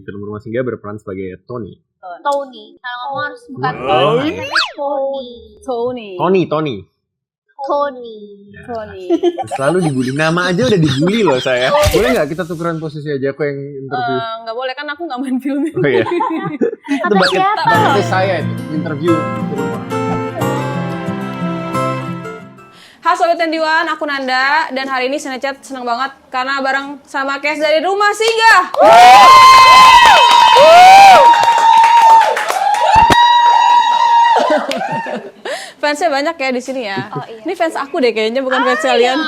film Rumah Singga berperan sebagai Tony. Tony. Kalau kamu harus bukan Tony. Tony. Tony. Selalu dibully. Nama aja udah dibully loh saya. Boleh nggak kita tukeran posisi aja, aku yang interview? Nggak boleh kan aku nggak main film ini. Oh iya. Itu bakatnya saya nih, interview. Hai Sobat Tendiwan, aku Nanda dan hari ini Cinechat senang banget karena bareng sama Kes dari Rumah Singga. Fansnya banyak ya di sini ya. Oh, iya. Ini fans aku deh kayaknya, bukan fans kalian.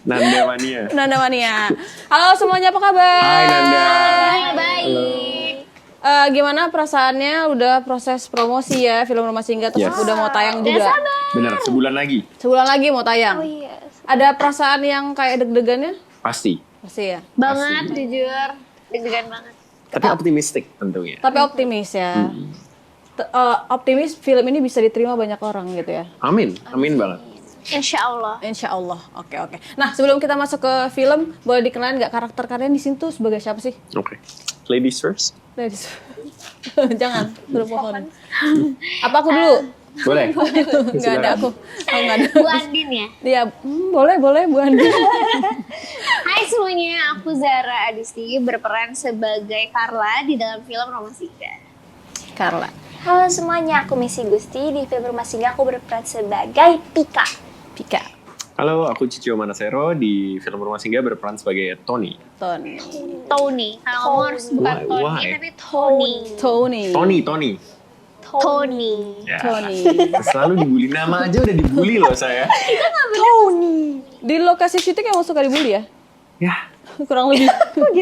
Nanda Mania. Nanda Mania. Halo semuanya, apa kabar? Hai Nanda. Baik. Gimana perasaannya? Udah proses promosi ya film Rumah Singga, terus Yes. udah mau tayang juga. Bener, sebulan lagi. Sebulan lagi mau tayang. Oh iya. Ada perasaan yang kayak deg-degannya? Pasti. Pasti ya. Banget jujur. Deg-degan banget. Tapi optimistik tentunya. Tapi optimis ya. Optimis film ini bisa diterima banyak orang gitu ya. Amin banget. Insya Allah. Insya Allah. Oke. Nah sebelum kita masuk ke film, boleh dikenalin nggak karakter kalian di sini tuh sebagai siapa sih? Oke. Ladies first. Ladies. Jangan, berpohon. Apa aku dulu? Boleh. Nggak ada aku. Nggak ada. Bu Andin ya? Iya, boleh Bu Andi. Hai semuanya, aku Zara Adisti berperan sebagai Carla di dalam film Rumah Singga. Carla. Halo semuanya, aku Missy Gusti. Di film Rumah Singga aku berperan sebagai Pika. Halo, aku Cicio Manasero di film Rumah Singga berperan sebagai Tony. Tony. Kalau kamu harus bukan Tony, Why? tapi Tony. Ya. Tony. Selalu dibully. Nama aja udah dibully loh saya. Di lokasi syuting emang suka dibully ya? Ya, Kurang lebih.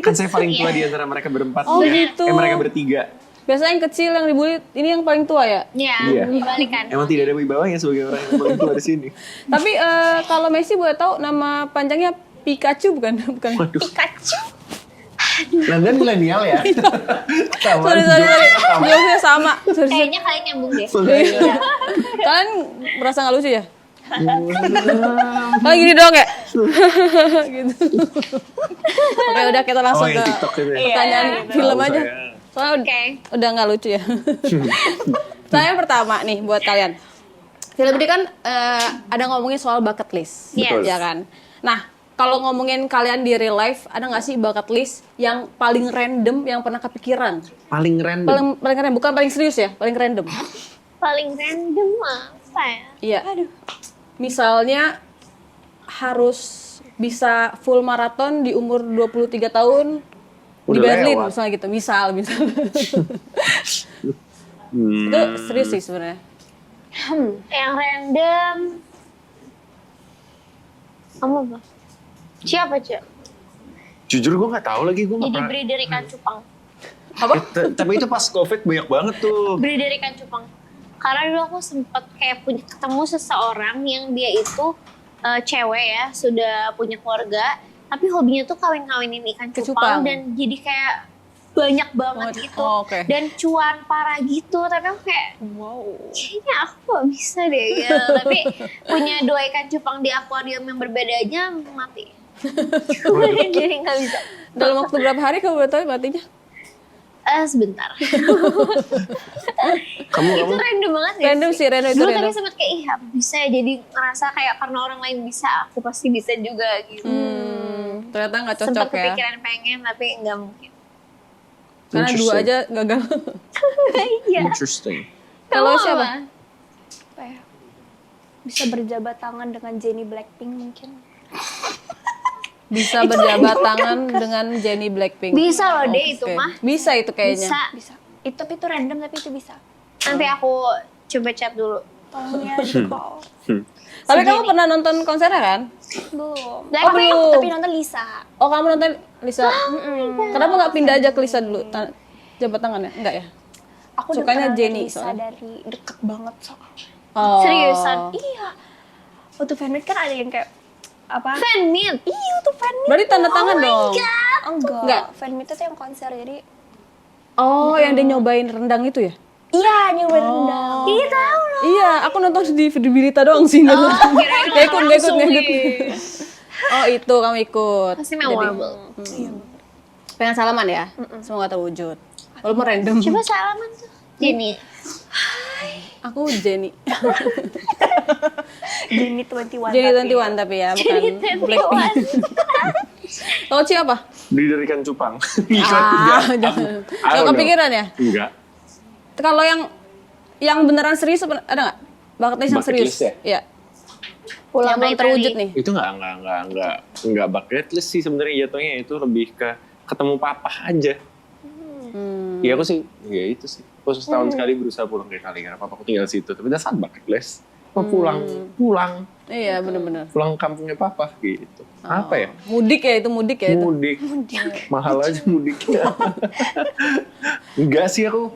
kan saya paling tua di antara mereka berempat. Oh, gitu. Mereka bertiga. Biasanya yang kecil yang dibully, ini yang paling tua ya? Iya, Iya. dibalikan. Emang tidak ada wibawanya sebagai orang yang paling tua di sini. Tapi kalau Messi boleh tahu nama panjangnya Pikachu bukan? Waduh. Pikachu. Nanda milenial ya? Sorry. Jawabnya sama. Sorry. Kayaknya kalian nyambung deh. Kalian merasa nggak lucu ya? Kalian gini doang ya? Gitu. Oke, udah kita langsung Oh, yang ke TikTok itu ya? pertanyaan film Tahu aja. saya. Soalnya Oke. udah nggak lucu ya. Pertanyaan pertama nih buat kalian. Film ini kan ada ngomongin soal bucket list, Yes. ya kan? Nah, kalau ngomongin kalian di real life, ada nggak sih bucket list yang paling random yang pernah kepikiran? Paling random. Paling random, bukan paling serius ya, paling random. Paling random apa ya? Iya. Misalnya harus bisa full maraton di umur 23 tahun di Udah Berlin lewat. misalnya gitu. Misal. Itu serius sih sebenarnya. Yang random. Kamu apa? Siapa, Cak? Jujur gue nggak tahu lagi, gue nggak Jadi pernah. breeder ikan cupang. Tapi itu pas COVID banyak banget tuh. Breeder ikan cupang. Karena dulu aku sempat kayak ketemu seseorang yang dia itu cewek ya, sudah punya keluarga, tapi hobinya tuh kawin-kawinin ikan cupang Kecupang. dan jadi kayak banyak banget gitu. Oh, oke. Dan cuan parah gitu, tapi aku kayak Wow. kayaknya aku gak bisa deh gitu. Tapi punya 2 ikan cupang di akuarium yang berbeda aja mati. Jadi gak bisa. Dalam waktu berapa hari kamu udah tahu matinya? Sebentar. Kamu Itu random banget ya Random sih, random itu Dulu random. tapi sempet kayak, ih apa bisa ya, jadi ngerasa kayak karena orang lain bisa, aku pasti bisa juga gitu. Ternyata nggak cocok Sempet ya. kepikiran pengen, tapi nggak mungkin. Karena 2 Interesting. aja gagal. Iya. Interesting. Kalau Kamu siapa? apa? Apa ya? Bisa berjabat tangan dengan Jennie Blackpink mungkin. Bisa berjabat tangan dengan Jennie Blackpink. Bisa loh deh itu Oke. mah. Bisa itu kayaknya. Bisa. Tapi itu random, tapi itu bisa. Nanti aku coba chat dulu. Tolong ya, di call. Tapi kamu pernah nonton konsernya kan? Belum. Blackpink. belum. Tapi nonton Lisa. Oh, kamu nonton Lisa. Kenapa nggak pindah aja ke Lisa dulu? Jabat tangannya? Enggak ya? Aku udah Sukanya kenal Jennie Lisa soalnya. dari deket banget soalnya. Oh. Seriusan? Iya. Waktu fanmeet kan ada yang kayak apa? Fanmeet. Iya tuh fanmeet. Berarti tanda tangan dong. Enggak. Enggak. Fanmeet itu yang konser jadi. Oh, yang dia nyobain rendang itu ya? Iya, nyobain rendang. Iya tahu loh. Iya, aku nonton di berita doang sih. Nggak nonton. kirain Nggak ikut. langsung nih. Oh itu kamu ikut. Pasti memorable. Pengen salaman ya? Semoga terwujud. Walaupun random. Coba salaman tuh. Jenny. Aku Jenny. Jenny 21. Jenny 21 tapi ya, bukan Blackpink. Kalau Ci apa? Didirikan cupang. Jangan. Gak kepikiran ya? Enggak. Kalau yang beneran serius ada nggak? Bucket list yang Bucket serius? list ya? Iya. Pulang Yang belum ke terwujud Itali. nih. Itu enggak bucket list sih sebenarnya jatuhnya, itu lebih ke ketemu papa aja. Iya aku sih, ya itu sih. Aku setahun sekali berusaha pulang ke Italia karena papa aku tinggal situ. Tapi that's not bucket list. Aku pulang Iya bener-bener. pulang kampungnya papa gitu. Apa ya? Mudik ya itu mudik ya itu. Mudik. Mahal aja mudiknya. Enggak sih aku.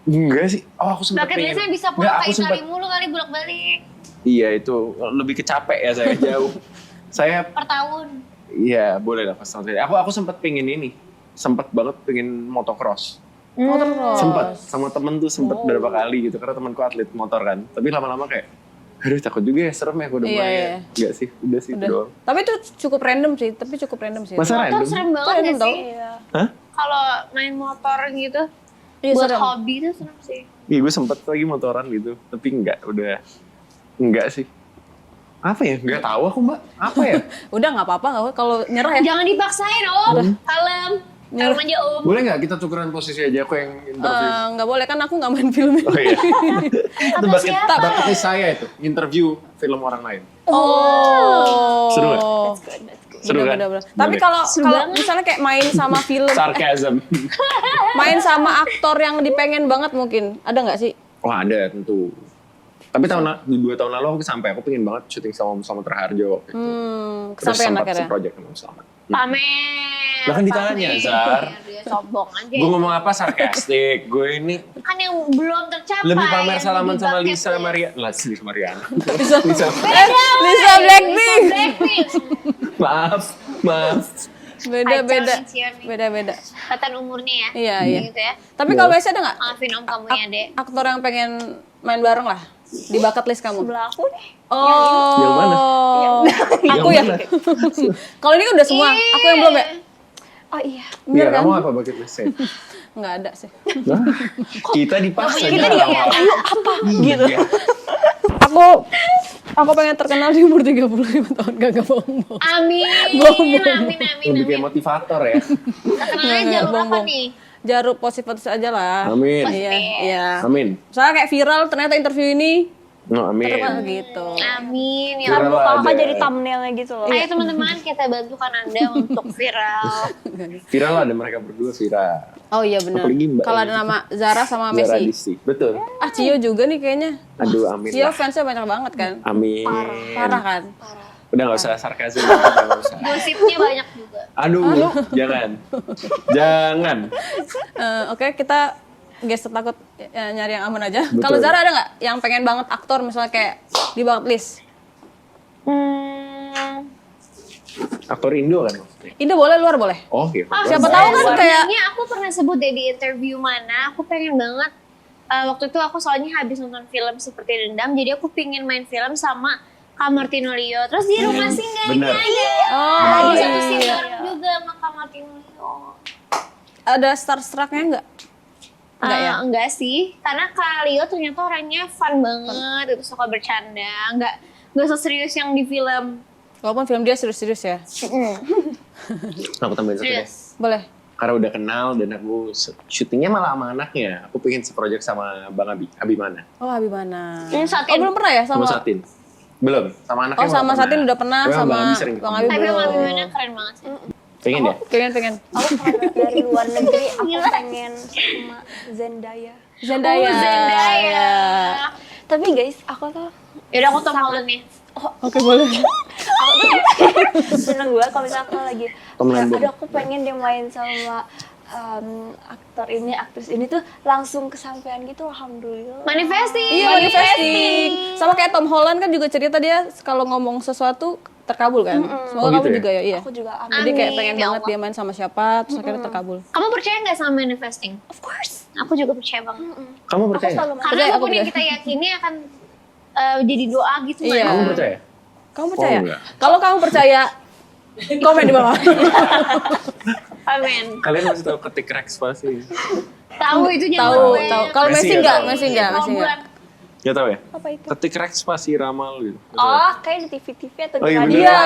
Enggak sih. Oh aku sempat Bucket pengen. listnya bisa Enggak, pulang aku ke Itali sempat. mulu kali bolak-balik. Iya itu lebih kecapek ya saya jauh. Saya Per tahun. iya boleh lah pas tahun. Aku sempat pengen ini. Sempat banget pengen motocross. Motocross. Sempat sama temen tuh sempat berapa kali gitu karena temanku atlet motor kan. Tapi lama-lama kayak aduh takut juga ya, serem ya aku udah Iya, mulai. iya. Enggak sih, udah sih itu Udah. doang. Tapi itu cukup random sih, Masa Motor random? serem banget Random gak tau. sih? Iya. Hah? Kalau main motor gitu, Iya, buat serem. hobi tuh serem sih. Iya gue sempet lagi motoran gitu, tapi enggak sih. Apa ya? Enggak tahu aku mbak. Apa ya? Udah nggak apa-apa nggak apa. Kalau nyerah ya. Jangan dipaksain om. Kalem. Kalem aja om. Boleh nggak kita tukeran posisi aja, aku yang interview? Nggak boleh kan aku nggak main film. Oh iya. Itu bucket siapa? list saya itu, interview film orang lain. Oh. Seru nggak? Seru kan? Bener-bener. Tapi kalau misalnya kayak main sama film, Sarcasm. main sama aktor yang dipengen banget mungkin, ada nggak sih? Wah ada tentu. Tapi 2 tahun lalu aku sampai, aku pengen banget syuting sama Selamat Raharjo waktu itu. Terus Kesampean sempat akhirnya. seproject sama Selamat. Pamer. Lah kan ditanya, pamer. Zar. Dia sombong aja. Gue ngomong apa sarkastik, gue ini Kan yang belum tercapai. lebih pamer yang salaman di sama bucket Lisa list. Mariana. Lisa Mariana. Lisa Lisa. Lisa Blackpink. Blackpink. Maaf. Beda-beda. Pacar, nih. Beda-beda. Kelihatan umurnya ya. Iya, iya. Gitu ya. Tapi kalau biasanya ada nggak Maafin om kamu ya dek. aktor yang pengen main bareng lah di bucket list kamu? Sebelah aku deh. Oh. Yang mana? Aku ya. Yang mana? Kalau ini kan udah semua. Aku yang belum ya. Oh iya. Iya, kan? kamu apa bucket list-nya? Nggak ada sih. Nah, kita dipaksa Kita jawab. dia ayo apa? Gitu. Aku pengen terkenal di umur 35 tahun, gak bohong. Amin. Bohong. Amin. Lebih kayak motivator ya. Kenal aja lu apa nih? Jaruk positif aja lah. Amin. Iya, iya. Amin. Soalnya kayak viral ternyata interview ini No, amin. terkenal gitu. Amin. Ya Viral Allah. Muka kakak aja. jadi thumbnailnya gitu loh. Ayo teman-teman kita bantukan anda untuk viral. Viral ada mereka berdua viral. Oh iya benar. Apalagi Mbak Kalau ada Egi. nama Zara sama Zara Messi. Disti. Betul. Ah Cio juga nih kayaknya. Aduh, amin Cio lah. fansnya banyak banget kan. Amin. Parah kan. Udah gak usah sarkasm. Nggak usah. Gosipnya banyak juga. Aduh, jangan. Jangan. Oke, kita gestur takut nyari yang aman aja. Betul. Kalau Zara ada nggak yang pengen banget aktor misalnya kayak di bucket list? Aktor Indo kan maksudnya? Indo boleh, luar boleh. Oh iya. Siapa tahu kan kayak Sebenarnya aku pernah sebut deh di interview mana, aku pengen banget waktu itu aku soalnya habis nonton film seperti Dendam, jadi aku pingin main film sama Kak Martino Leo. Terus di rumah singgahnya Bener. oh lagi satu iya. scene bareng juga sama Kak Martino Leo. Ada starstrucknya nggak? Nggak ya? Enggak sih, karena Kak Leo ternyata orangnya fun banget, itu suka bercanda, nggak seserius yang di film. Walaupun film dia serius-serius ya. Aku tambahin satu deh. Serius. Boleh. Karena udah kenal dan aku syutingnya malah sama anaknya. Aku pengen seproject sama Bang Abimana. Oh Habibana. Satin. Oh belum pernah ya Sama sama? Satin. Belum, sama anaknya. Oh sama Satin udah pernah, Tapi sama Bang Abi sering Bang ketemu. Abi Tapi belum. Mami Mana keren banget sih. Pengen ya? Pengen. Aku kalau dari luar negeri aku pengen sama Zendaya. Zendaya. Zendaya. Tapi guys, aku tuh Yaudah aku Tom Holland nih. Oke boleh. seneng banget kalau misalnya aku lagi Tom Lambung. aduh aku pengen dia main sama aktor ini, aktris ini tuh langsung kesampaian gitu, alhamdulillah. Manifesting. Iya manifesting. Sama kayak Tom Holland kan juga cerita dia kalau ngomong sesuatu terkabul kan. Semoga Oh, gitu kamu ya? juga ya. Iya. Aku juga amin. Jadi kayak Amin, pengen ya banget Allah. dia main sama siapa, terus akhirnya terkabul. Kamu percaya nggak sama manifesting? Of course. Aku juga percaya banget. Kamu Aku percaya? selalu Karena Percaya, aku apapun yang percaya. kita yakini akan jadi doa gitu Iya. kan. Kamu percaya? Kamu percaya? enggak. Kalau kamu percaya Komen di bawah. Amin. Kalian masih tahu ketik Rex pasti? Tahu itu Tahu, gue. tahu. Kalau Messi Messi nggak enggak, tahu. Messi enggak, Messi enggak. Gak tahu ya? Apa itu? Ketik Rex pasti ramal gitu. Nggak tahu. Oh, kayak di TV-TV atau Oh, di iya, radio. Iya,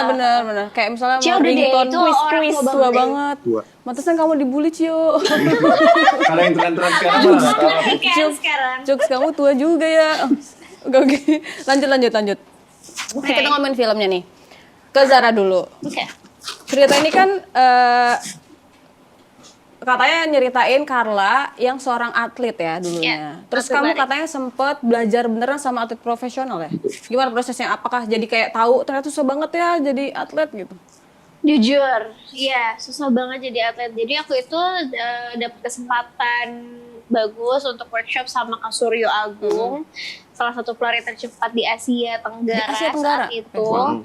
benar. Kayak misalnya Cio, mau udah deh, ringtone itu quiz orang tua tua banget. banget. Tua. Mantesan kamu dibully, Cio. Kalau yang tren-tren sekarang mah nggak tahu. Kan sekarang. Jokes kamu tua juga ya. Oke. Lanjut. Oke. Kita ngomongin filmnya nih. Ke Zara dulu. Oke. Cerita ini kan katanya nyeritain Carla yang seorang atlet ya dulunya. Ya, Terus atlet kamu lari. katanya sempet belajar beneran sama atlet profesional ya? Gimana prosesnya? Apakah jadi kayak tahu ternyata susah banget ya jadi atlet gitu? Jujur, iya susah banget jadi atlet. Jadi aku itu dapat kesempatan bagus untuk workshop sama Kak Suryo Agung, salah satu pelari tercepat di Asia Tenggara, Di Asia Tenggara? saat itu. Wow.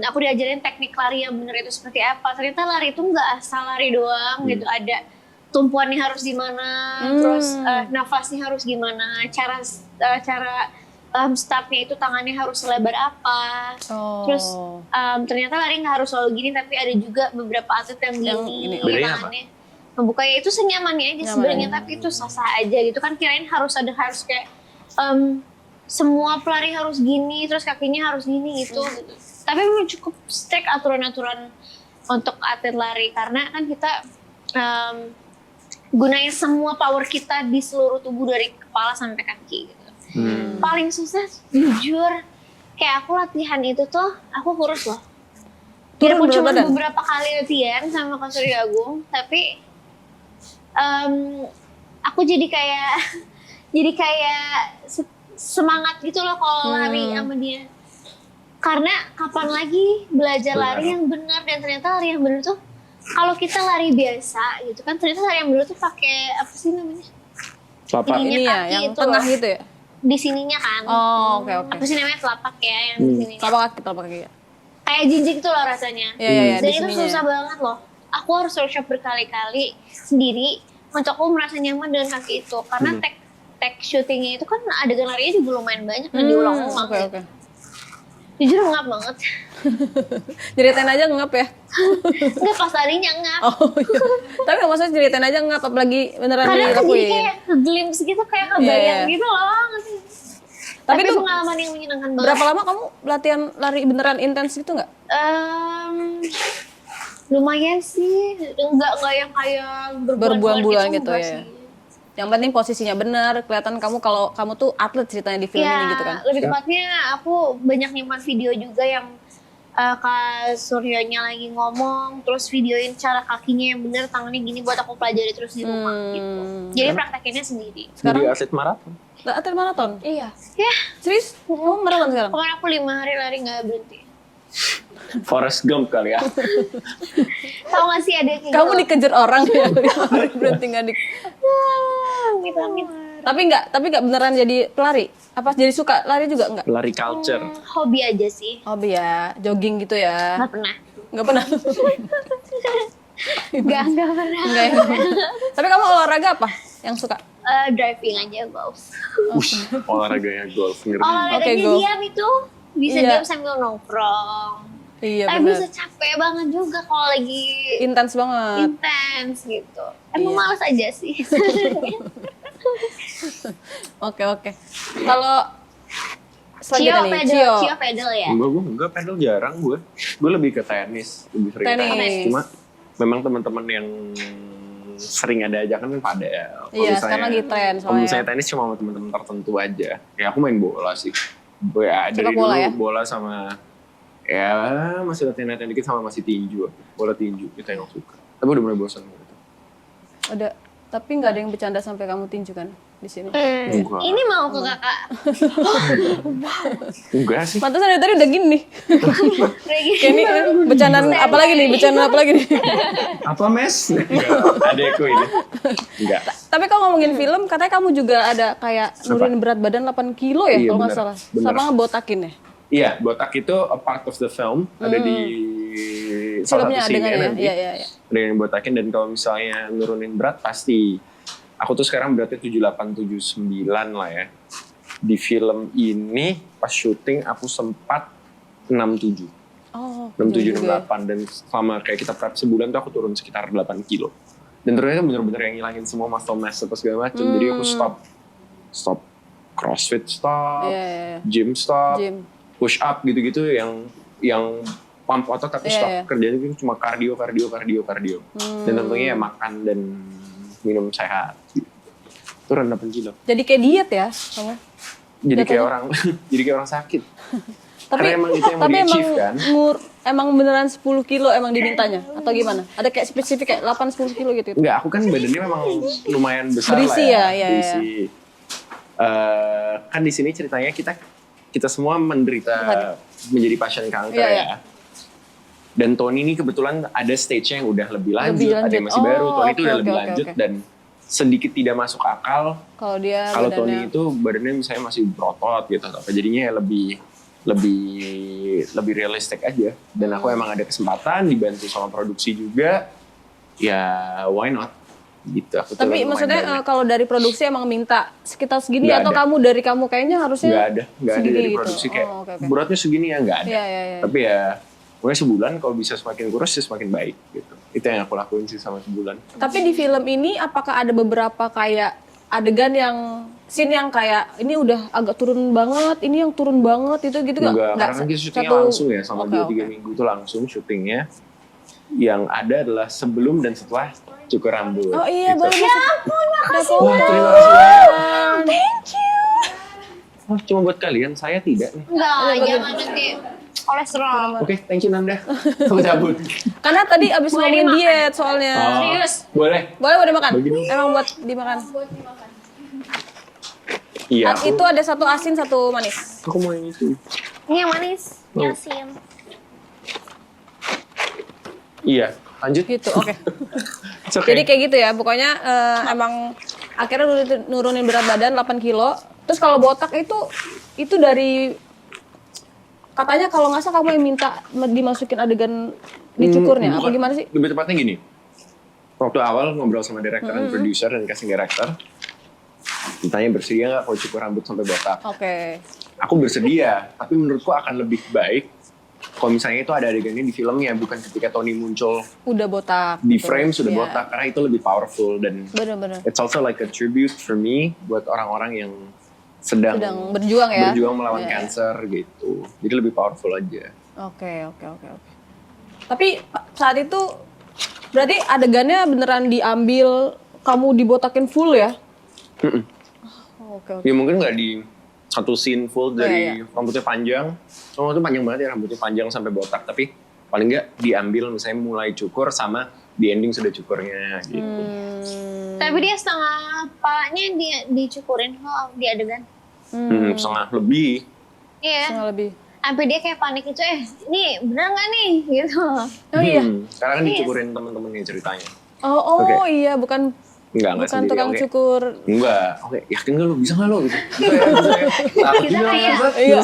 Aku diajarin teknik lari yang benar itu seperti apa. Ternyata lari itu nggak asal lari doang gitu. Ada tumpuannya harus gimana, terus nafasnya harus gimana, cara startnya itu tangannya harus selebar apa. Oh. Terus ternyata lari nggak harus selalu gini, tapi ada juga beberapa atlet yang Yang gini, ini. Bedanya apa? tangannya membukanya itu senyamannya aja Nyaman. sebenarnya, tapi itu sah-sah aja gitu kan. Kirain harus kayak semua pelari harus gini, terus kakinya harus gini gitu. Tapi memang cukup strict aturan-aturan untuk atlet lari, karena kan kita gunain semua power kita di seluruh tubuh dari kepala sampai kaki gitu. Paling susah jujur, kayak aku latihan itu tuh aku kurus loh. Biarpun berat cuma badan? beberapa kali latihan sama Kak Surya Agung, tapi aku jadi kayak semangat gitu loh kalau lari sama dia. Karena kapan lagi belajar lari yang benar, dan ternyata lari yang benar tuh kalau kita lari biasa gitu kan, ternyata lari yang benar tuh pakai apa sih namanya? Telapak. Ininya Ini ya, kaki yang itu tengah loh. gitu ya? Di sininya kan. Oh, oke. Apa sih namanya, telapak ya yang di sininya. Telapak kaki ya? Kayak jinjik tuh loh rasanya. Iya, Dan di itu sininya. susah banget loh. Aku harus workshop berkali-kali sendiri untuk aku merasa nyaman dengan kaki itu. Karena tag shootingnya itu kan adegan larinya juga lumayan banyak dan diulang-ulang. Oke. Jujur ngap banget. Ceritain aja ngap ya? Enggak, pas larinya ngap. Oh iya. Tapi nggak maksudnya ceritain aja ngap, apalagi beneran Kadang kan jadi dilakuin. kayak glimpse gitu, kayak kebayang Iya. gitu loh. Tapi Tapi itu pengalaman yang menyenangkan banget. Berapa lama kamu latihan lari beneran intens gitu nggak? Lumayan sih, enggak yang kayak Berbulan-bulan gitu enggak ya. sih. Yang penting posisinya benar, kelihatan kamu kalau kamu tuh atlet ceritanya di film ini gitu kan. Lebih tepatnya aku banyak nyimpan video juga yang Kak Suryonya lagi ngomong, terus videoin cara kakinya yang benar, tangannya gini buat aku pelajari terus di rumah gitu. Jadi praktekinnya sendiri. Jadi atlet maraton. Atlet maraton? Iya. Ya, Serius? Kamu maraton sekarang? kemarin aku 5 hari lari nggak berhenti. Forrest Gump kali ya. Tahu nggak sih ada kayak Kamu gitu? dikejar orang ya? Berarti nggak di... Amit-amit. Tapi nggak beneran jadi pelari? Apa jadi suka lari juga nggak? Lari culture. Hobi aja sih. Hobi ya, jogging gitu ya? Nggak pernah. Nggak pernah? Nggak pernah. Enggak ya? Tapi kamu olahraga apa yang suka? Driving aja, golf. Olahraganya golf. Ngerti. Olahraganya Oke, golf. diam itu. Bisa Iya. diam sambil nongkrong. Iya Tapi benar. bisa capek banget juga kalau lagi Intens banget. intens gitu. Emang Iya. males aja sih. Oke. Kalau Cio selanjutnya nih, pedal, Cio. Cio pedal ya. Enggak pedal jarang gue. Gue lebih ke tenis, lebih sering Tenis. tenis. Cuma memang teman-teman yang sering ada ajakan kan padel. Kalau Iya, misalnya- sekarang lagi tren Kalau misalnya soalnya. tenis cuma sama teman-teman tertentu aja. Kayak aku main bola sih. Gue dari Sepak bola dulu ya? bola sama ya masih latihan dikit sama masih tinju. Bola tinju kita yang suka. Tapi udah mulai bosan gitu. Udah, tapi nggak ada yang bercanda sampai kamu tinju kan di sini. Enggak. Ini mau ke kakak. Enggak sih. Pantesan dari tadi udah gini nih. Regi. Kayak ini bercandaan apa lagi nih? Bercandaan apa lagi nih? Apa mes? Enggak, adekku ini. Enggak. Tapi kalau ngomongin film, katanya kamu juga ada kayak nurunin berat badan 8 kilo ya, Iya, kalau nggak bener. salah. Bener. Sama ngebotakin ya? Iya, botak itu a part of the film. Ada di salah Filmnya satu scene adegan ya? nanti. Iya. Ada yang botakin, dan kalau misalnya nurunin berat pasti. Aku tuh sekarang beratnya 78, 79 lah ya. Di film ini pas syuting aku sempat 67. Oh, 67, juga. 68 dan selama kayak kita prep sebulan tuh aku turun sekitar 8 kilo. Dan ternyata bener-bener yang ngilangin semua muscle mass apa segala macam. Jadi aku stop CrossFit stop, Iya. gym stop, Gym. push up gitu-gitu yang pump otot tapi stop. Kerjanya itu cuma cardio. Dan tentunya ya makan dan minum sehat. Turun 8 kilo. Jadi kayak diet ya kamu? Jadi kayak orang sakit. Tapi Karena emang itu yang mau tapi di-achieve kan. emang beneran 10 kilo emang dimintanya atau gimana? Ada kayak spesifik kayak 8-10 kilo gitu? Enggak, aku kan badannya memang lumayan besar Berisi lah ya, berisi. Kan di sini ceritanya kita semua menderita menjadi pasien kanker ya. Dan Tony ini kebetulan ada stage-nya yang udah lebih lanjut. Ada yang masih baru. Tony itu udah lebih lanjut dan sedikit tidak masuk akal. Kalau Tony itu badannya misalnya masih berotot gitu, apa jadinya ya lebih realistik aja. Dan aku emang ada kesempatan dibantu sama produksi juga, ya why not? Gitu. Tapi maksudnya kalau dari produksi emang minta sekitar segini Nggak atau ada. kamu dari kamu kayaknya harusnya nggak ada dari gitu. produksi kayak Okay. beratnya segini ya nggak ada. Iya. Tapi ya pokoknya sebulan kalau bisa semakin kurus ya semakin baik gitu. Itu yang aku lakuin sih sama sebulan. Tapi di film ini apakah ada beberapa kayak adegan yang scene yang kayak ini udah agak turun banget, ini yang turun banget itu gitu Enggak, karena kan kita syutingnya langsung ya sama 2-3 minggu itu langsung syutingnya. Yang ada adalah sebelum dan setelah cukur rambut. Oh iya, gitu. boleh masuk. Makasih. Wah, terima kasih. Thank you. Oh, cuma buat kalian, saya tidak nih. Enggak, jangan nanti kolesterol. Oke, thank you Nanda. Aku cabut. Karena tadi abis ngomongin diet soalnya. Serius. Boleh. Boleh dimakan? Begini. Emang buat dimakan. Iya. Itu ada satu asin, satu manis. Aku mau yang itu. Ini yang manis, yang asin. Iya, lanjut. Gitu, oke. It's okay. Jadi kayak gitu ya, pokoknya emang akhirnya nurunin berat badan 8 kilo. Terus kalau botak itu dari katanya kalau nggak salah kamu yang minta dimasukin adegan dicukurnya, apa bukan. gimana sih? Lebih tepatnya gini. Waktu awal ngobrol sama director dan producer dan casting director, ditanya bersedia nggak kalau cukur rambut sampai botak? Oke. Aku bersedia, tapi menurutku akan lebih baik kalau misalnya itu ada adegannya di filmnya, bukan ketika Tony muncul Udah botak. di gitu. frame sudah Iya. botak, karena itu lebih powerful dan Bener-bener. it's also like a tribute for me buat orang-orang yang sedang berjuang ya. berjuang melawan Iya. cancer gitu. Jadi lebih powerful aja. Oke. Tapi saat itu berarti adegannya beneran diambil kamu dibotakin full ya? Mm-mm. Oke. Ya mungkin nggak di satu scene full dari Iya. rambutnya panjang. Rambutnya panjang banget ya, rambutnya panjang sampai botak. Tapi paling nggak diambil misalnya mulai cukur sama di ending sudah cukurnya gitu. Tapi dia setengah palanya dia dicukurin di adegan. Setengah lebih. Iya. Setengah lebih. Sampai dia kayak panik itu, ini bener nggak nih? Gitu. Oh iya. Karena kan dicukurin teman-temannya ceritanya. Oh Oke. iya, bukan Enggak sendiri. tukang Oke. cukur. Enggak. Oke, yakin nggak lu? Bisa nggak lu? Gitu. Bisa ya. Kita kayak, Iya.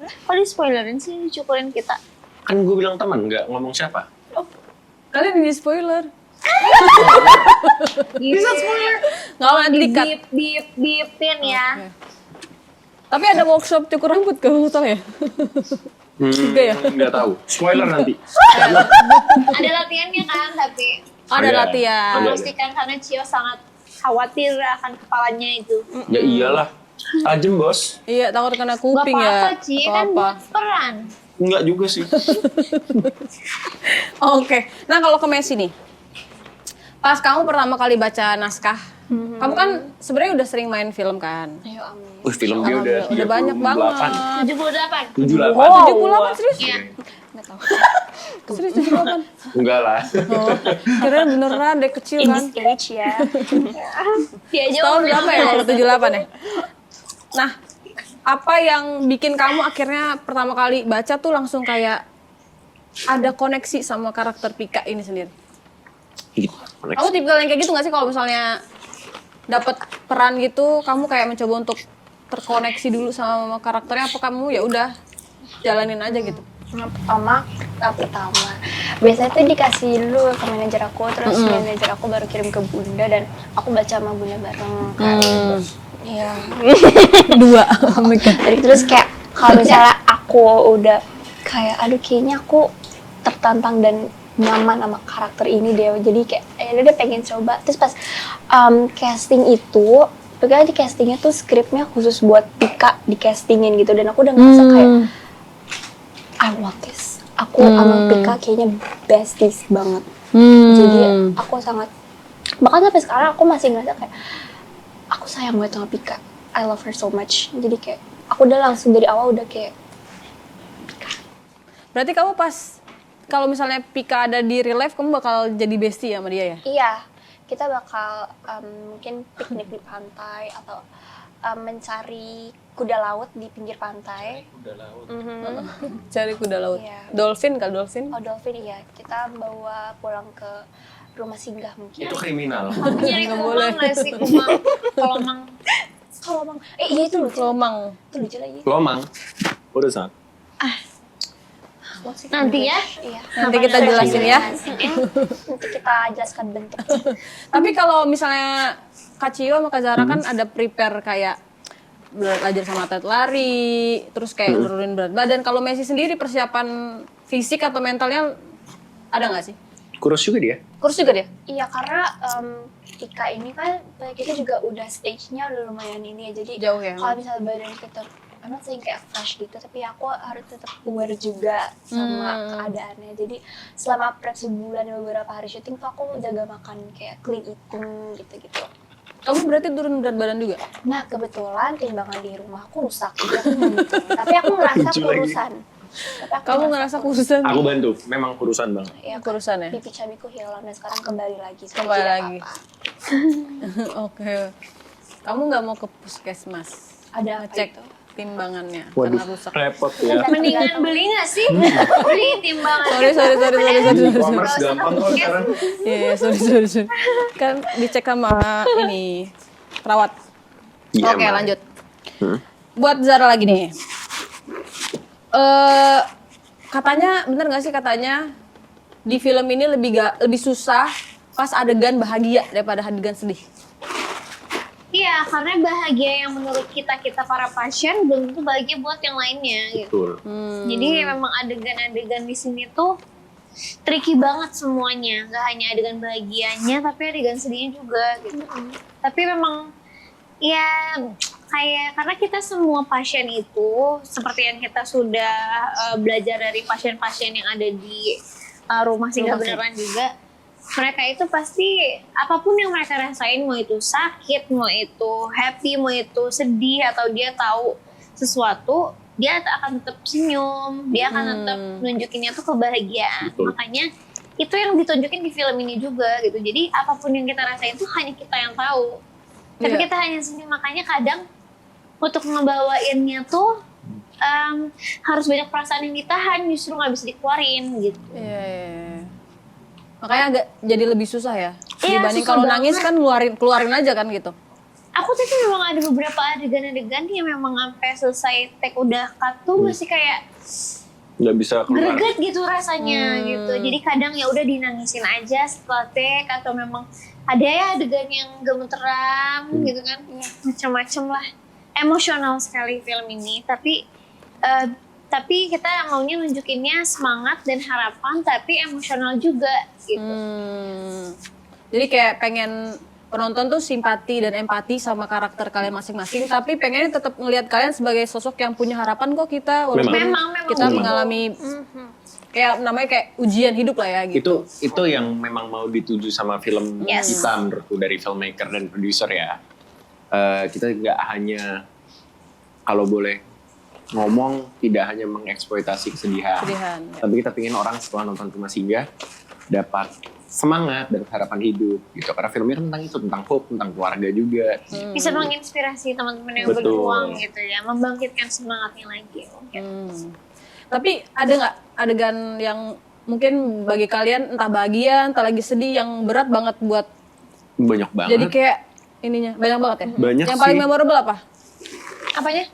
kok di spoilerin sih dicukurin kita? Kan gue bilang teman, nggak ngomong siapa. Kalian ini spoiler. Bisa spoiler. Nggak mau nanti di-cut. Bipin ya. Tapi ada workshop cukur rambut kamu tahu ya? Juga ya? Nggak tahu. Spoiler nanti. Ada latihannya kan, tapi Ada latihan. Ada. pastikan karena Cio sangat khawatir akan kepalanya itu. Ya iyalah. Tajam bos. Iya, takut kena Gak kuping apa-apa, ya. Ci, Atau kan apa. buat peran. Enggak juga sih. Oke. Nah, kalau ke Messi nih. Pas kamu pertama kali baca naskah, kamu kan sebenarnya udah sering main film kan? Ayo amin. Wih, film dia udah banyak banget. 78. 78. Oh, 78 serius? Iya. Nggak tahu. Serius 78? Enggak lah. Oh, kirain beneran deh kecil In kan? this age ya. Dia aja Tahun umurnya berapa ya kalau 78 ya? Nah, apa yang bikin kamu akhirnya pertama kali baca tuh langsung kayak ada koneksi sama karakter Pika ini sendiri? Gitu. Kamu tipikal yang kayak gitu gak sih kalau misalnya dapat peran gitu, kamu kayak mencoba untuk terkoneksi dulu sama karakternya, apa kamu ya udah jalanin aja gitu? Pertama biasanya tuh dikasih dulu ke manajer aku, terus manajer aku baru kirim ke bunda dan aku baca sama bunda bareng kan. Iya. Dua. Jadi terus kayak kalau misalnya aku udah kayak aduh kayaknya aku tertantang dan nyaman sama karakter ini deh, jadi kayak ya udah pengen coba. Terus pas casting itu, pokoknya di castingnya tuh skripnya khusus buat Pika di castingin gitu, dan aku udah ngerasa kayak I want this. Aku sama Pika kayaknya besties banget. Jadi aku sangat, bahkan sampai sekarang aku masih ngerasa kayak aku sayang banget sama Pika. I love her so much. Jadi kayak aku udah langsung dari awal udah kayak Berarti kamu pas kalau misalnya Pika ada di real life, kamu bakal jadi bestie sama dia ya? iya, kita bakal mungkin piknik di pantai atau mencari kuda laut di pinggir pantai. Udah laut. Cari kuda laut. Iya. Dolphin kah dolphin? Oh dolphin iya, kita bawa pulang ke rumah singgah mungkin. Itu kriminal. Nyari Nggak boleh. kumang nggak sih kumang? Kolomang. Kolomang. Iya itu lucu. Lomang. Itu lucu lagi. Lomang. Urusan. Nanti ya. Iya. Nanti kita jelasin ya. Nanti kita jelaskan bentuk. Tapi kalau misalnya Kak Cio sama Kak Zara kan ada prepare kayak belajar sama atlet lari, terus kayak nurunin berat badan. Kalau Messi sendiri persiapan fisik atau mentalnya ada nggak sih? Kurus juga dia. Kurus juga dia? Iya karena Ika ini kan kita juga udah stage-nya udah lumayan ini ya. Jadi Jauh ya? kalau misalnya badan tetap emang sering kayak fresh gitu, tapi aku harus tetap aware juga sama keadaannya. Jadi selama prep sebulan beberapa hari syuting tuh aku jaga makan kayak clean eating gitu-gitu. Kamu berarti turun berat badan juga? Nah kebetulan timbangan di rumah aku rusak, jadi aku ngitung. Tapi aku ngerasa Lucu lagi. kurusan. Tapi aku Kamu ngerasa kurusan? Aku bantu. Memang kurusan banget. ya, Kurusan ya? pipi cabiku hilang dan sekarang kembali lagi. Kembali Tidak lagi. apa-apa. Oke. Kamu nggak mau ke puskesmas? Ada apa Ngecek itu? timbangannya Waduh, karena rusak. repot ya. Mendingan beli nggak sih? Beli timbangan. Sorry. E-commerce gampang kok sekarang. Iya, sorry. Kan dicek sama ini perawat. Iya, Oke, Mbak. lanjut. Buat Zara lagi nih. Katanya, bener nggak sih katanya di film ini lebih susah pas adegan bahagia daripada adegan sedih? Iya, karena bahagia yang menurut kita para pasien belum tentu bahagia buat yang lainnya gitu. Betul. Jadi memang adegan-adegan di sini tuh tricky banget semuanya. Gak hanya adegan bahagianya, tapi adegan sedihnya juga gitu. Tapi memang ya kayak karena kita semua pasien itu seperti yang kita sudah belajar dari pasien-pasien yang ada di rumah singgah beneran juga. Mereka itu pasti apapun yang mereka rasain, mau itu sakit, mau itu happy, mau itu sedih, atau dia tahu sesuatu, dia akan tetap senyum, dia akan tetap nunjukinnya tuh kebahagiaan. Betul. Makanya itu yang ditunjukin di film ini juga gitu. Jadi apapun yang kita rasain tuh hanya kita yang tahu. Tapi Iya. kita hanya senyum, makanya kadang untuk ngebawainnya tuh harus banyak perasaan yang ditahan, justru nggak bisa dikeluarin gitu. Iya. Makanya agak jadi lebih susah ya. Iya, Dibanding susah kalau banget. nangis kan keluarin aja kan gitu. Aku tapi memang ada beberapa adegan-adegan yang memang sampai selesai take udah cut tuh masih kayak Nggak bisa keluar. greget gitu rasanya gitu. Jadi kadang ya udah dinangisin aja setelah take, atau memang ada ya adegan yang gemeteran gitu kan. Macam-macam lah. Emosional sekali film ini, tapi kita maunya nunjukinnya semangat dan harapan, tapi emosional juga gitu. Jadi kayak pengen penonton tuh simpati dan empati sama karakter kalian masing-masing, tapi pengennya tetap ngelihat kalian sebagai sosok yang punya harapan kok kita, walaupun Memang kita begitu. mengalami kayak namanya kayak ujian hidup lah ya gitu. Itu yang memang mau dituju sama film Yes. kita menurutku dari filmmaker dan produser ya. Kita nggak hanya kalau boleh ngomong tidak hanya mengeksploitasi kesedihan, Kesedihan, ya. tapi kita pengen orang setelah nonton Rumah Singgah dapat semangat dan harapan hidup gitu. Karena filmnya kan tentang itu, tentang hope, tentang keluarga juga. Bisa menginspirasi teman-teman yang Betul. berjuang gitu ya, membangkitkan semangatnya lagi. Tapi ada nggak adegan yang mungkin bagi kalian entah bahagia, entah lagi sedih yang berat banget buat Banyak banget. jadi kayak ininya banyak banget ya? Banyak yang paling sih. memorable apa? Apanya?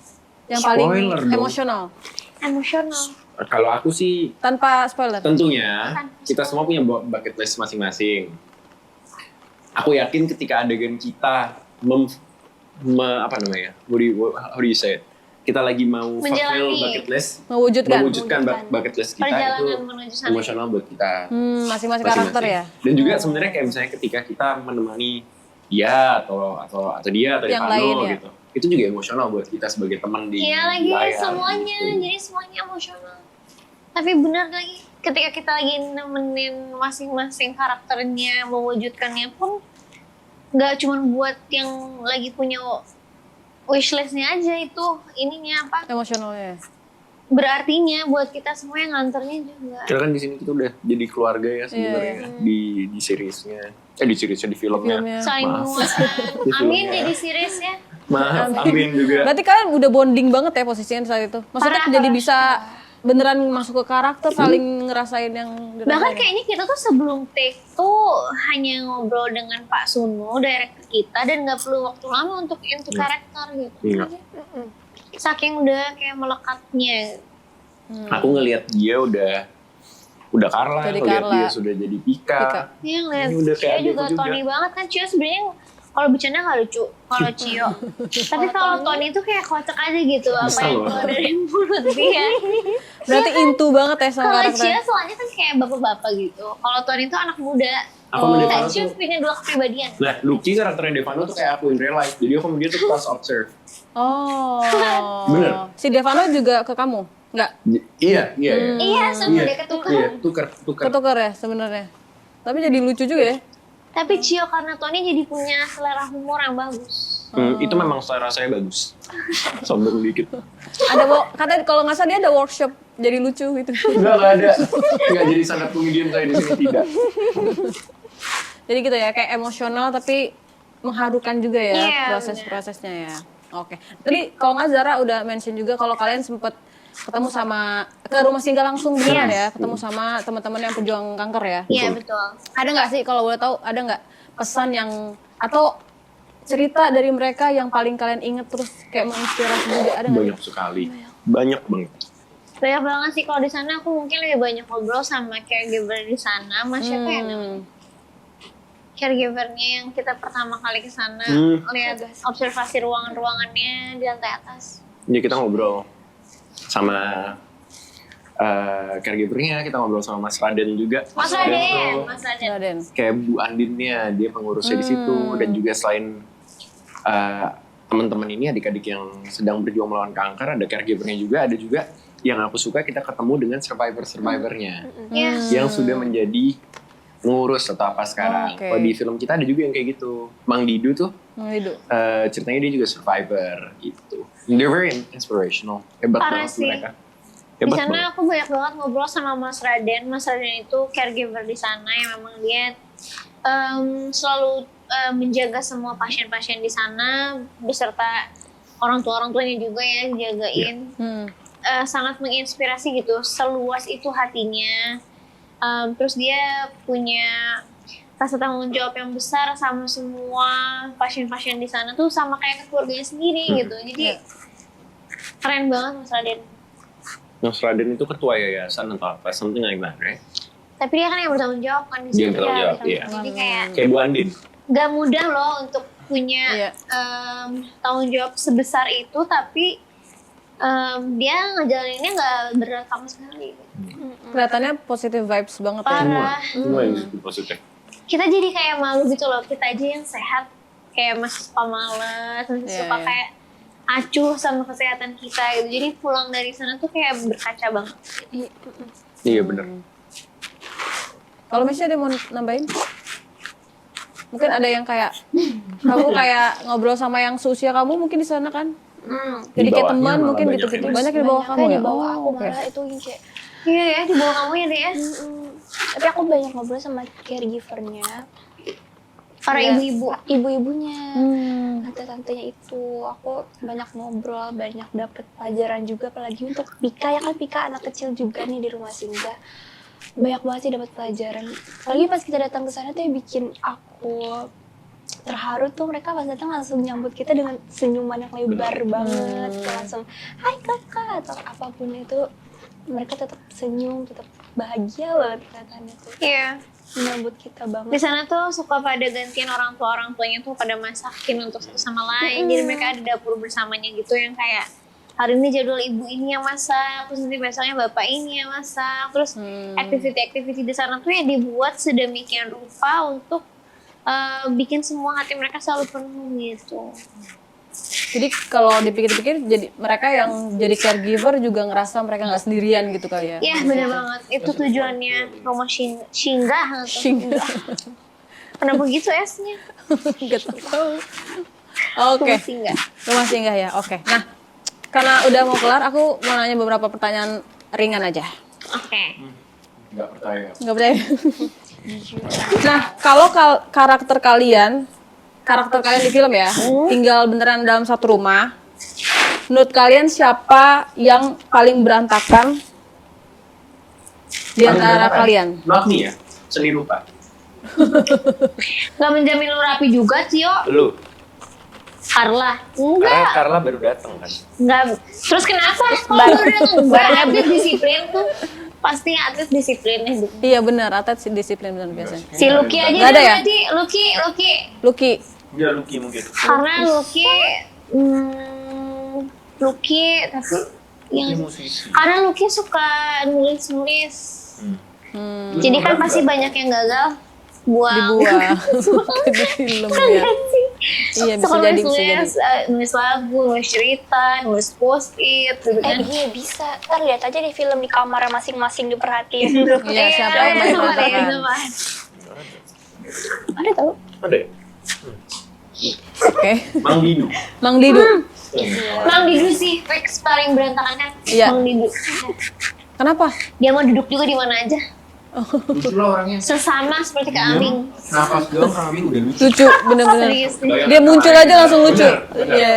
Yang paling Spoiler dong. emosional Emosional. Kalau aku sih tanpa spoiler. tentunya kita semua punya bucket list masing-masing. Aku yakin ketika adegan kita how do you say it? kita lagi mau fulfill Menjalani. bucket list, Mewujudkan. bucket list kita Perjalanan itu menuju sana. emosional buat kita. Masing-masing karakter ya. Dan juga sebenarnya kayak misalnya ketika kita menemani dia atau dia atau Yang Devano lain ya. gitu, itu juga emosional buat kita sebagai teman di Iya lagi layar, semuanya, gitu. jadi semuanya emosional. Tapi benar lagi, ketika kita lagi nemenin masing-masing karakternya, mewujudkannya pun nggak cuma buat yang lagi punya wishlistnya aja itu ininya apa Emosionalnya. berartinya buat kita semua yang nganternya juga. Karena kan di sini kita udah jadi keluarga ya sebenarnya di seriesnya, di filmnya. Filmnya. Saling Maaf. menguatkan. Di Amin filmnya. jadi series ya. Maaf, amin juga. Berarti kalian udah bonding banget ya posisinya saat itu. Maksudnya Parah, jadi parah. bisa beneran masuk ke karakter, saling ngerasain yang Bahkan dirasain. kayaknya kita tuh sebelum take tuh hanya ngobrol dengan Pak Suno, director kita, dan nggak perlu waktu lama untuk into karakter gitu. Iya. Saking udah kayak melekatnya. Aku ngelihat dia udah Carla, Jadi ngelihat Carla. dia sudah jadi Pika. Pika. Iya ngeliat Ini udah kayak Cio adikku juga juga. Tony banget kan. Cio sebenarnya kalau bercanda nggak lucu, kalau Cio. Tapi kalau Tony tuh kayak kocak aja gitu, apa Bisa yang loh. keluar dari mulut dia. Berarti into banget ya sama Kalau karakternya. Cio soalnya kan kayak bapak-bapak gitu. Kalau Tony tuh anak muda. Aku sama Devano Cio tuh, punya dua kepribadian. nah Lucky karakternya Devano tuh kayak aku in real life. Jadi aku sama dia tuh cross observe. Oh. Bener. Si Devano juga ke kamu? Enggak. Iya. Iya, sama dia ketukar. Iya, tukar. Ketukar ya sebenarnya. Tapi jadi lucu juga ya. Tapi Cio karena Tony jadi punya selera humor yang bagus. Itu memang selera saya bagus. Sombong dikit. Ada katanya kalau nggak salah dia ada workshop jadi lucu gitu. Enggak ada. Enggak jadi sangat komedian saya di sini tidak. Jadi gitu ya, kayak emosional tapi mengharukan juga ya Iya, proses-prosesnya ya. Oke. Tadi kalau nggak Zara udah mention juga kalau kalian sempet ketemu sama ke rumah singgah langsung beneran ya, ketemu sama teman-teman yang pejuang kanker ya. Iya betul. Ada nggak sih kalau boleh tahu ada nggak pesan yang atau cerita dari mereka yang paling kalian inget terus kayak menginspirasi juga ada nggak? Banyak sekali. Banyak banget. Banyak banget sih kalau di sana aku mungkin lebih banyak ngobrol sama caregiver di sana. Mas siapa ya namanya? Caregivernya yang kita pertama kali ke sana lihat observasi ruangan-ruangannya di lantai atas. Jadi kita ngobrol sama caregivernya, kita ngobrol sama Mas Raden juga. Mas tuh Raden, Mas Raden. Raden. kayak Bu Andinnya, dia pengurusnya di situ, dan juga selain teman-teman ini adik-adik yang sedang berjuang melawan kanker, ada caregivernya juga, ada juga yang aku suka kita ketemu dengan survivor-survivornya Iya. yang sudah menjadi pengurus atau apa sekarang. Oke. Kalau di film kita ada juga yang kayak gitu. Mang Didu tuh Hidup. ceritanya dia juga survivor gitu. They're very inspirational. Hebat Parah banget sih. mereka. Di Hebat sana banget. aku banyak banget ngobrol sama Mas Raden. Mas Raden itu caregiver di sana yang memang dia selalu menjaga semua pasien-pasien di sana beserta orang tuanya juga ya jagain. Sangat menginspirasi gitu, seluas itu hatinya. Terus dia punya rasa tanggung jawab yang besar sama semua pasien-pasien di sana tuh sama kayak keluarganya sendiri gitu. Jadi keren banget Mas Raden. Mas Raden itu ketua yayasan atau apa, something like that, right? Tapi dia kan yang bertanggung jawab kan di Dia situ. bertanggung jawab, bertanggung iya. jawab. Jadi kayak Kayak Bu Andin. gak mudah loh untuk punya Iya. tanggung jawab sebesar itu, tapi dia ngejalaninnya gak berat sama sekali. Kelihatannya positive vibes banget ya. Parah. Semua yang positif. Kita jadi kayak malu gitu loh, kita aja yang sehat kayak masih suka males, masih Iya, suka iya. kayak acuh sama kesehatan kita gitu. Jadi pulang dari sana tuh kayak berkaca banget. Iya benar. Kalau Messi ada yang mau nambahin? Mungkin ada yang kayak kamu kayak ngobrol sama yang seusia kamu mungkin di sana kan? Jadi Di kayak bawahnya teman malah mungkin banyak gitu-gitu. yang Banyak di bawah kamu di ya? bawah aku oke. malah itu kayak Iya ya, di bawah kamu ya deh ya. tapi aku banyak ngobrol sama caregivernya, Para Iya, ibu-ibu. ibu-ibunya, tante-tantenya itu. Aku banyak ngobrol, banyak dapet pelajaran juga, apalagi untuk Pika ya kan, Pika anak kecil juga nih di rumah singgah. Banyak banget sih dapat pelajaran. Apalagi pas kita datang ke sana tuh yang bikin aku terharu tuh, mereka pas datang langsung nyambut kita dengan senyuman yang lebar banget. Kayak langsung, hai kakak, atau apapun itu. Mereka tetap senyum, tetap bahagia banget kelihatannya tuh. Iya. Menyambut kita Di banget. sana tuh suka pada gantian orang tuanya tuh pada masakin untuk satu sama lain. Jadi mereka ada dapur bersamanya gitu yang kayak hari ini jadwal ibu ini yang masak, terus nanti besoknya bapak ini yang masak, terus aktiviti-aktiviti di sana tuh ya dibuat sedemikian rupa untuk bikin semua hati mereka selalu penuh gitu. Jadi kalau dipikir-pikir jadi mereka yang jadi caregiver juga ngerasa mereka nggak sendirian gitu kali ya. Iya benar banget, itu tujuannya rumah singgah. Kenapa gitu S-nya? Gak tahu. Oke. Rumah singgah. Rumah singgah ya. Oke. Nah, karena udah mau kelar, aku mau nanya beberapa pertanyaan ringan aja. Oke. Nggak percaya. Nggak percaya. Nah, kalau karakter kalian di film ya, tinggal beneran dalam satu rumah. Menurut kalian siapa yang paling berantakan di antara kalian? Not me ya, seni rupa. Gak menjamin lu rapi juga, Cio. Lu. Carla. Karena Enggak. Carla baru datang kan. Enggak. Terus kenapa? Kalau udah atlet disiplin tuh pasti atlet disiplin gitu. Iya benar, atlet disiplin benar biasanya. Si Lucky aja Nggak ada ya? berarti Lucky. Dia Lucky mungkin. karena Lucky tapi Dia yang musisi. karena Lucky suka nulis. Jadi kan pasti banyak yang gagal buang. Dibuang di film ya. Iya bisa Suka jadi. nulis lagu, nulis cerita, nulis post-it gitu kan. Iya bisa. Ntar lihat aja di film di kamar masing-masing diperhatiin. Iya siapa yang paling berantakan? Ada tau? Ada ya? Oke. Mang Didu. Mang Didu. Mang Didu sih fix paling berantakan kan. Iya. Mang Didu. Kenapa? Dia mau duduk juga di mana aja. Lucu lah orangnya. Sesama seperti Kak Aming. Napas doang Kang Amin udah lucu. Lucu, bener-bener. Serius nih. Dia muncul aja langsung lucu. Bener. Iya.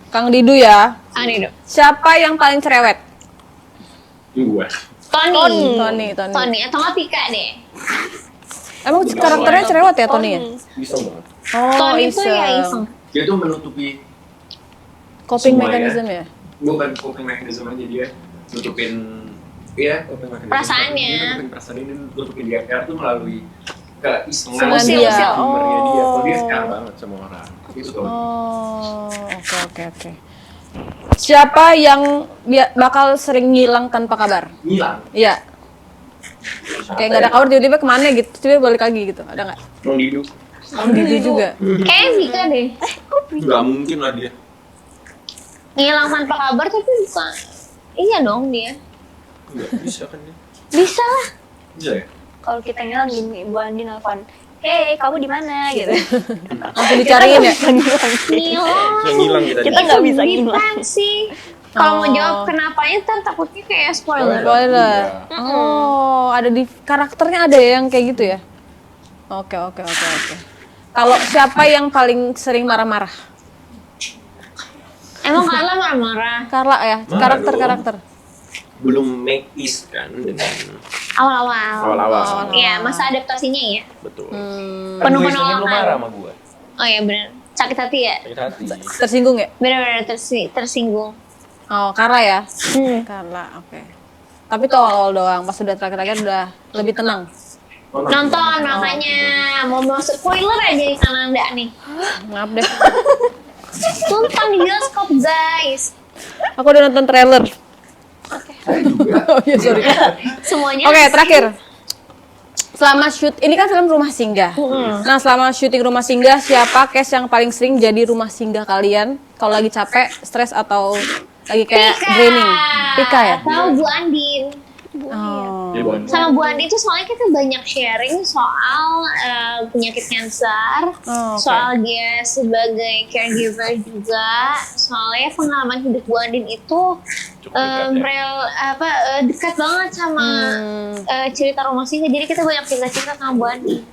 Kang Didu ya. Ah, Didu. Siapa yang paling cerewet? Gue. Tony. Tony. Atau nggak Pika deh. Emang karakternya cerewet ya Tony ya? Bisa banget. Oh, Tony tuh ya iseng. Dia tuh menutupi Coping semua mechanism ya? Bukan coping mechanism aja, dia nutupin coping mechanism. Perasaannya. Dia nutupin perasaan ini, nutupin dia tuh melalui keisengan Senang Usil, dia. usil. humornya dia. Oh. Dia care banget sama orang. Itu tuh. Oh, oke. Siapa yang bakal sering ngilang tanpa kabar? Ngilang. Iya. Kayak nggak ada kabar tiba-tiba kemana gitu, tiba balik lagi gitu. Ada nggak? Mang Didu. Mang Didu juga. Kayaknya Pika deh. Nggak mungkin lah dia. Ngilang tanpa kabar tapi bukan. Iya dong dia. Nggak bisa kan dia. Bisa lah. Bisa ya? Kalau kita ngilang gini, Bu Andi nelfon, "Hey, kamu di mana?" gitu. Langsung dicariin ya? Ngilang. Yang ngilang kita. Kita nggak bisa Depends ngilang. sih. Kalau mau jawab kenapanya ntar takutnya kayak spoiler. Spoiler. Oh, ada di karakternya ada ya yang kayak gitu ya? Oke. Kalau siapa yang paling sering marah-marah? Emang Carla marah-marah. Carla ya, Marah karakter. Belum make is kan dengan Awal-awal. Iya, masa adaptasinya ya. betul. Penuh Gue isengin penolakan. lu marah sama gue. Oh iya benar. Sakit hati ya. Sakit hati. Tersinggung ya? Benar-benar tersinggung. Oh, Carla ya? Hmm. Carla, oke. Tapi tuh awal-awal doang, pas udah terakhir-terakhir udah lebih tenang. Nonton makanya mau masuk spoiler aja di Kananda nih. Maaf deh. Nonton di bioskop guys. Aku udah nonton trailer. Oh iya, sorry. Semuanya. Oke, terakhir. Selama shoot, ini kan film Rumah Singgah. Nah, selama syuting Rumah Singgah, siapa cast yang paling sering jadi rumah singgah kalian? Kalau lagi capek, stres atau lagi kayak draining? Pika ya? Tahu Bu Andin. Oh. Ya, bukan. Sama Bu Andin itu soalnya kita banyak sharing soal penyakit kanker, Oh, oke. soal dia sebagai caregiver juga, soalnya pengalaman hidup Bu Andin itu Cukup dekat ya. dekat banget sama cerita rumah singgah. Jadi kita banyak cerita-cerita sama Bu Andin.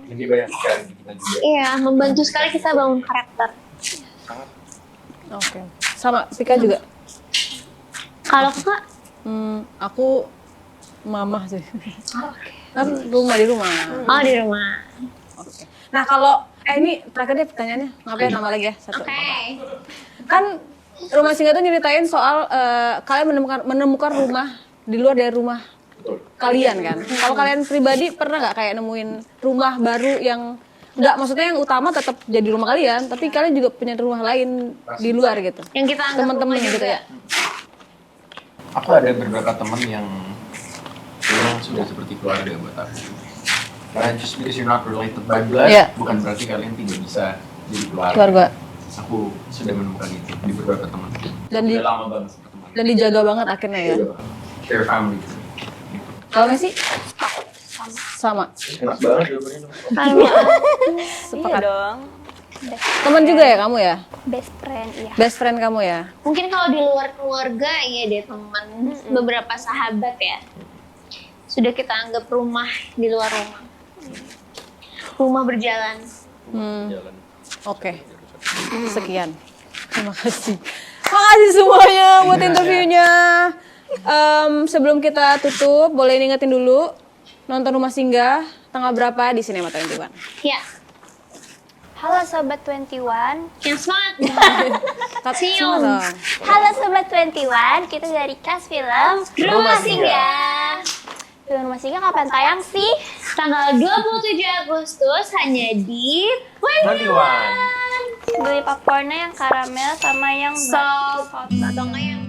Jadi banyak sekali kita juga. Iya, membantu sekali kita bangun karakter. Oke. Sama Pika juga? Kalau Kak, Aku mama sih. Kan rumah di rumah. oh di rumah. Oke. Nah kalau ini terakhir deh pertanyaannya, ngapain tambah lagi ya satu. Oke. Kan Rumah Singgah tuh nyeritain soal kalian menemukan rumah di luar dari rumah kalian kan. Kalau kalian pribadi pernah nggak kayak nemuin rumah baru yang Nggak, maksudnya yang utama tetap jadi rumah kalian, tapi kalian juga punya rumah lain di luar gitu. Yang kita anggap Teman-teman rumah gitu juga. ya. Aku ada beberapa teman yang memang sudah seperti keluarga buat aku. Karena just because you're not related by blood, Iya. bukan berarti kalian tidak bisa jadi keluarga. Keluarga. Aku sudah menemukan itu di beberapa teman. Dan Udah lama banget sama teman. Dan dijaga banget akhirnya ya. They're family. Kalau Messi? Sama. Enak banget jawabannya. Iya dong. Teman juga ya kamu ya? Best friend, iya. Best friend kamu ya? Mungkin kalau di luar keluarga, iya deh teman, beberapa sahabat ya. Sudah kita anggap rumah di luar rumah. Rumah berjalan. Jalan. Oke. Sekian. Terima kasih. Makasih semuanya buat interviewnya. Sebelum kita tutup, boleh diingetin dulu nonton Rumah Singgah tanggal berapa di Cinema 21? Ya, Halo Sobat 21. yang semangat. See you. Halo Sobat 21, kita dari Cast Film Rumah Singgah. Film Rumah Singgah kapan tayang sih? Tanggal 27 Agustus hanya di 21. Beli popcornnya yang karamel sama yang Salt atau enggak yang